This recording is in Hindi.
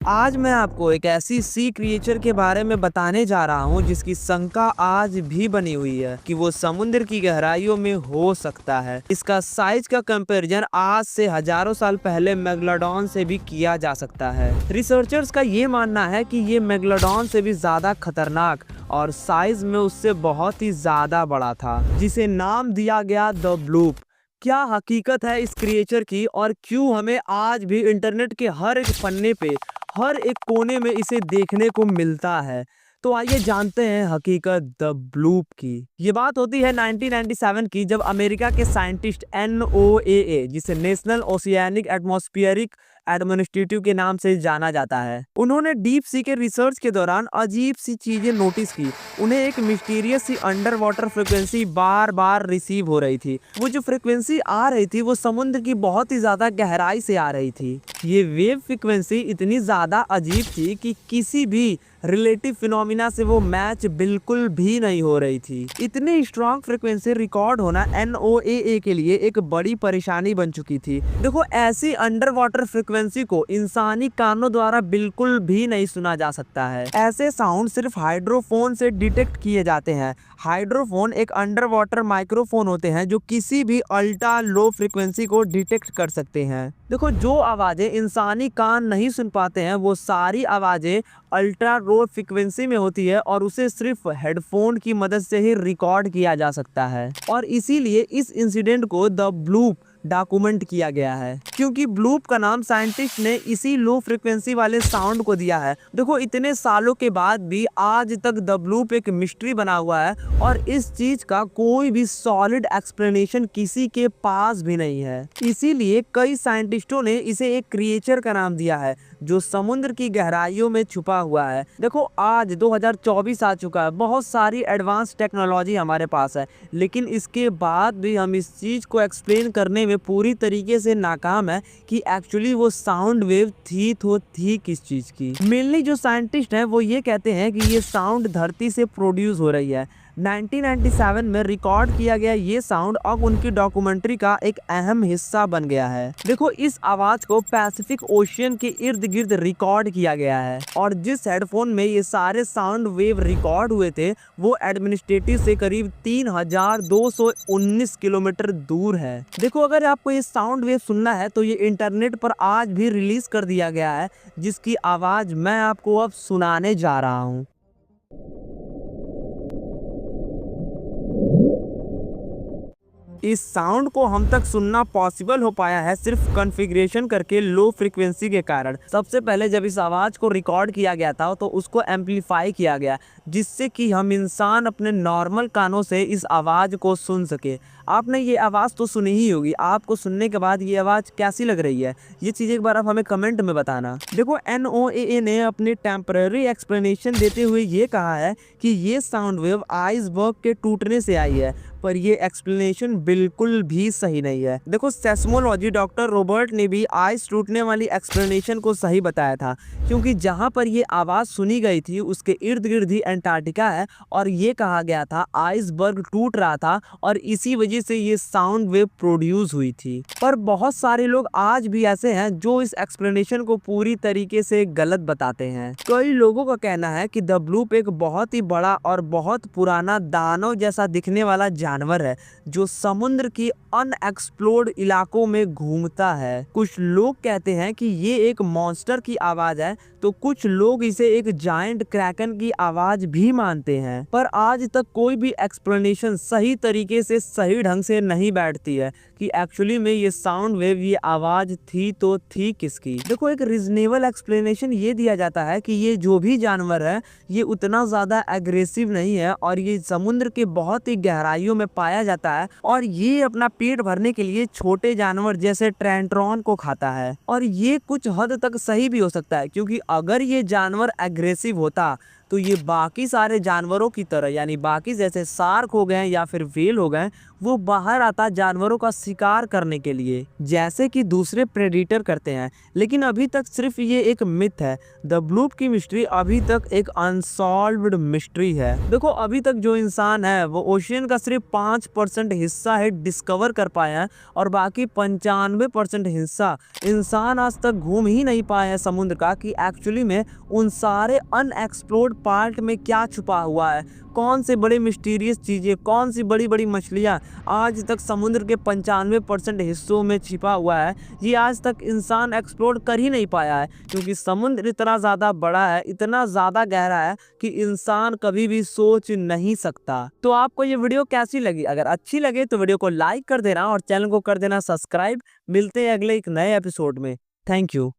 आज मैं आपको एक ऐसी सी क्रिएचर के बारे में बताने जा रहा हूँ जिसकी शंका आज भी बनी हुई है कि वो समुद्र की गहराइयों में हो सकता है। इसका साइज का कंपैरिजन आज से हजारों साल पहले मेगलोडॉन से भी किया जा सकता है। रिसर्चर्स का ये मानना है कि ये मेगलोडॉन से भी ज्यादा खतरनाक और साइज में उससे बहुत ही ज्यादा बड़ा था, जिसे नाम दिया गया द ब्लूप। क्या हकीकत है इस क्रिएचर की और क्यों हमें आज भी इंटरनेट के हर एक पन्ने पे, हर एक कोने में इसे देखने को मिलता है। तो आइए जानते हैं हकीकत द ब्लूप की। ये बात होती है 1997 की, जब अमेरिका के साइंटिस्ट NOAA, जिसे नेशनल ओशियानिक एटमॉस्फेरिक एडमिनिस्ट्रेटिव के नाम से जाना जाता है, उन्होंने डीप सी के रिसर्च के दौरान अजीब सी चीजें नोटिस की। उन्हें एक मिस्टीरियस सी अंडर वाटर फ्रिक्वेंसी बार बार रिसीव हो रही थी। वो जो फ्रिक्वेंसी आ रही थी वो समुद्र की बहुत ही ज्यादा गहराई से आ रही थी। ये वेव फ्रिक्वेंसी इतनी ज्यादा अजीब थी कि किसी भी रिलेटिव फिनोमिना से वो मैच बिल्कुल भी नहीं हो रही थी। इतनी स्ट्रॉन्ग फ्रिक्वेंसी रिकॉर्ड होना NOAA के लिए एक बड़ी परेशानी बन चुकी थी। देखो, ऐसी अंडर वाटर फ्रिक्वेंसी को इंसानी कानों द्वारा बिल्कुल भी नहीं सुना जा सकता है। ऐसे साउंड सिर्फ हाइड्रोफोन से डिटेक्ट किए जाते हैं। हाइड्रोफोन एक अंडर वाटर माइक्रोफोन होते हैं जो किसी भी अल्ट्रा लो फ्रिक्वेंसी को डिटेक्ट कर सकते हैं। देखो, जो आवाजें इंसानी कान नहीं सुन पाते हैं वो सारी आवाजें अल्ट्रा लो फ्रिक्वेंसी में होती है और उसे सिर्फ हेडफोन की मदद से ही रिकॉर्ड किया जा सकता है। और इसीलिए इस इंसिडेंट को द ब्लूप डॉक्यूमेंट किया गया है, क्योंकि ब्लूप का नाम साइंटिस्ट ने इसी लो फ्रिक्वेंसी वाले साउंड को दिया है। देखो, इतने सालों के बाद भी आज तक द ब्लूप एक मिस्ट्री बना हुआ है और इस चीज का कोई भी सॉलिड एक्सप्लेनेशन किसी के पास भी नहीं है। इसीलिए कई साइंटिस्टों ने इसे एक क्रिएचर का नाम दिया है जो समुद्र की गहराइयों में छुपा हुआ है। देखो, आज 2024 आ चुका है, बहुत सारी एडवांस टेक्नोलॉजी हमारे पास है, लेकिन इसके बाद भी हम इस चीज को एक्सप्लेन करने में पूरी तरीके से नाकाम है कि एक्चुअली वो साउंड वेव थी तो थी किस चीज की। मेनली जो साइंटिस्ट हैं वो ये कहते हैं कि ये साउंड धरती से प्रोड्यूस हो रही है। 1997 में रिकॉर्ड किया गया ये साउंड अब उनकी डॉक्यूमेंट्री का एक अहम हिस्सा बन गया है। देखो, इस आवाज को पैसिफिक ओशियन के इर्द गिर्द रिकॉर्ड किया गया है और जिस हेडफोन में ये सारे साउंड वेव रिकॉर्ड हुए थे वो एडमिनिस्ट्रेटिव से करीब 3219 किलोमीटर दूर है। देखो, अगर आपको ये साउंड वेव सुनना है तो ये इंटरनेट पर आज भी रिलीज कर दिया गया है, जिसकी आवाज मैं आपको अब सुनाने जा रहा हूँ। इस साउंड को हम तक सुनना पॉसिबल हो पाया है सिर्फ कॉन्फ़िगरेशन करके लो फ्रीक्वेंसी के कारण। सबसे पहले जब इस आवाज़ को रिकॉर्ड किया गया था तो उसको एम्पलीफाई किया गया, जिससे कि हम इंसान अपने नॉर्मल कानों से इस आवाज़ को सुन सके। आपने ये आवाज़ तो सुनी ही होगी, आपको सुनने के बाद ये आवाज़ कैसी लग रही है ये चीज़ एक बार आप हमें कमेंट में बताना। देखो, NOAA ने अपनी टेम्पररी एक्सप्लेनेशन देते हुए ये कहा है कि ये साउंड वेव आइसबर्ग के टूटने से आई है, पर ये एक्सप्लेनेशन बिल्कुल भी सही नहीं है। देखो, सेस्मोलॉजी डॉक्टर रॉबर्ट ने भी आइस टूटने वाली एक्सप्लेनेशन को सही बताया था, क्योंकि जहां पर ये आवाज़ सुनी गई थी उसके इर्द गिर्द ही एंटार्क्टिका है और ये कहा गया था आइसबर्ग टूट रहा था और इसी वजह से ये साउंड वेव प्रोड्यूस हुई थी। पर बहुत सारे लोग आज भी ऐसे हैं जो इस एक्सप्लेनेशन को पूरी तरीके से गलत बताते हैं। कई लोगों का कहना है कि द ब्लूप एक बहुत ही बड़ा और बहुत पुराना दानव जैसा दिखने वाला जानवर है जो समुद्र की अनएक्सप्लोर्ड इलाकों में घूमता है। कुछ लोग कहते हैं कि ये एक मॉन्स्टर की आवाज है, तो कुछ लोग इसे एक जायंट क्रैकन की आवाज भी मानते हैं। पर आज तक कोई भी एक्सप्लेनेशन सही तरीके से, सही ढंग से नहीं बैठती है कि एक्चुअली में ये साउंड वेव, ये आवाज थी तो थी किसकी। देखो, एक रीजनेबल एक्सप्लेनेशन ये दिया जाता है कि ये जो भी जानवर है ये उतना ज्यादा एग्रेसिव नहीं है और ये समुद्र के बहुत ही गहराइयों में पाया जाता है और ये अपना पेट भरने के लिए छोटे जानवर जैसे ट्रेंट्रॉन को खाता है। और ये कुछ हद तक सही भी हो सकता है, क्योंकि अगर ये जानवर एग्रेसिव होता तो ये बाकी सारे जानवरों की तरह, यानी बाकी जैसे शार्क हो गए या फिर व्हेल हो गए, वो बाहर आता जानवरों का शिकार करने के लिए, जैसे कि दूसरे प्रेडिटर करते हैं। लेकिन अभी तक सिर्फ ये एक मिथ है। द ब्लूप की मिस्ट्री अभी तक एक अनसॉल्व्ड मिस्ट्री है। देखो, अभी तक जो इंसान है वो ओशियन का सिर्फ 5% हिस्सा है डिस्कवर कर पाया है, और बाकी 95% हिस्सा इंसान आज तक घूम ही नहीं पाया है समुद्र का, कि एक्चुअली में उन सारे अनएक्सप्लोर्ड पार्ट में क्या छुपा हुआ है, कौन से बड़े मिस्टीरियस चीजें, कौन सी बड़ी बड़ी मछलियां आज तक समुद्र के 95% हिस्सों में छिपा हुआ है। ये आज तक इंसान एक्सप्लोर कर ही नहीं पाया है, क्योंकि समुद्र इतना ज़्यादा बड़ा है, इतना ज़्यादा गहरा है कि इंसान कभी भी सोच नहीं सकता। तो आपको ये वीडियो कैसी लगी? अगर अच्छी लगे तो वीडियो को लाइक कर देना और चैनल को कर देना सब्सक्राइब। मिलते हैं अगले एक नए एपिसोड में। Thank you.